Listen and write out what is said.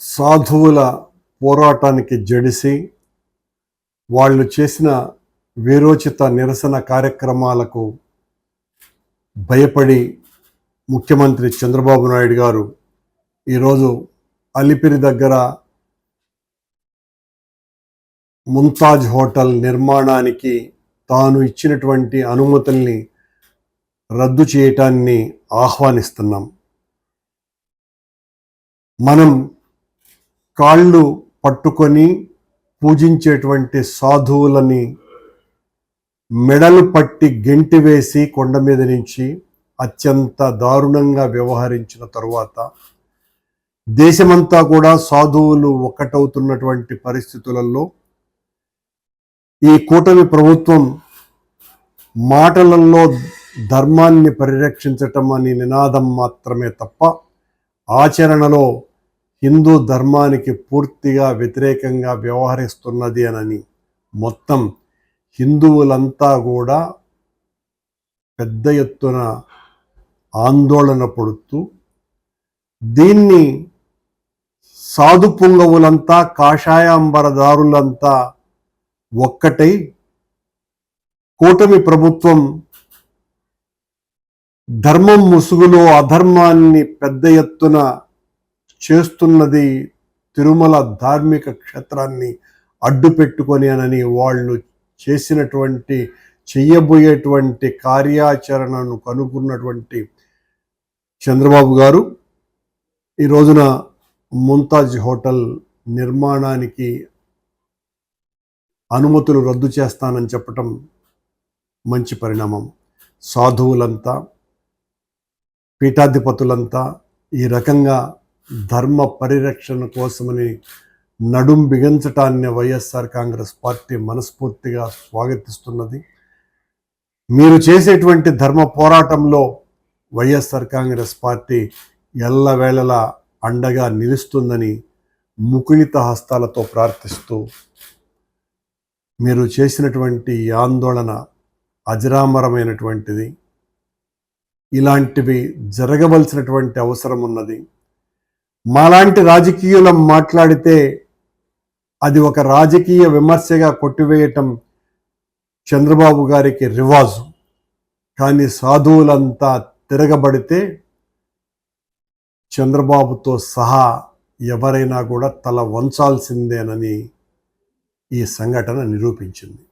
సాధువుల పోరాటానికి జడిసి వాళ్ళు చేసిన వీరోచిత నిరసన కార్యక్రమాలకు భయపడి ముఖ్యమంత్రి చంద్రబాబు నాయుడు గారు ఈరోజు అలిపిరి దగ్గర ముంతాజ్ హోటల్ నిర్మాణానికి తాను ఇచ్చినటువంటి అనుమతుల్ని రద్దు చేయటాన్ని ఆహ్వానిస్తున్నాం. మనం కాళ్ళు పట్టుకొని పూజించేటువంటి సాధువులని మెడలు పట్టి గెంటి వేసి కొండ మీద నుంచి అత్యంత దారుణంగా వ్యవహరించిన తరువాత దేశమంతా కూడా సాధువులు ఒక్కటవుతున్నటువంటి పరిస్థితులలో ఈ కూటమి ప్రభుత్వం మాటలలో ధర్మాన్ని పరిరక్షించటం అనే నినాదం మాత్రమే తప్ప ఆచరణలో హిందూ ధర్మానికి పూర్తిగా వ్యతిరేకంగా వ్యవహరిస్తున్నది అని మొత్తం హిందువులంతా కూడా పెద్ద ఎత్తున ఆందోళన పడుతూ దీన్ని సాధు పుంగవులంతా కాషాయాంబరదారులంతా ఒక్కటై కూటమి ప్రభుత్వం ధర్మం ముసుగులో అధర్మాన్ని పెద్ద ఎత్తున చేస్తున్నది, తిరుమల ధార్మిక క్షేత్రాన్ని అడ్డు పెట్టుకొని అని వాళ్ళు చెయ్యబోయేటువంటి కార్యాచరణను కనుగొన్నటువంటి చంద్రబాబు గారు ఈ రోజున ముంతాజ్ హోటల్ నిర్మాణానికి అనుమతులు రద్దు చేస్తానని చెప్పటం మంచి పరిణామం. సాధువులంతా పీఠాధిపతులంతా ఈ రకంగా ధర్మ పరిరక్షణ కోసమని నడుం బిగించటాన్ని వైఎస్ఆర్ కాంగ్రెస్ పార్టీ మనస్ఫూర్తిగా స్వాగతిస్తున్నది. మీరు చేసేటువంటి ధర్మ పోరాటంలో వైఎస్ఆర్ కాంగ్రెస్ పార్టీ ఎల్లవేళలా అండగా నిలుస్తుందని ముకుళిత హస్తాలతో ప్రార్థిస్తూ మీరు చేసినటువంటి ఆందోళన అజరామరమైనటువంటిది. ఇలాంటివి జరగవలసినటువంటి అవసరం ఉన్నది. మాలాంటి రాజకీయులం మాట్లాడితే అది ఒక రాజకీయ విమర్శగా కొట్టివేయటం చంద్రబాబు గారికి రివాజు. కానీ సాధువులంతా తిరగబడితే చంద్రబాబుతో సహా ఎవరైనా కూడా తల వంచాల్సిందేనని ఈ సంఘటన నిరూపించింది.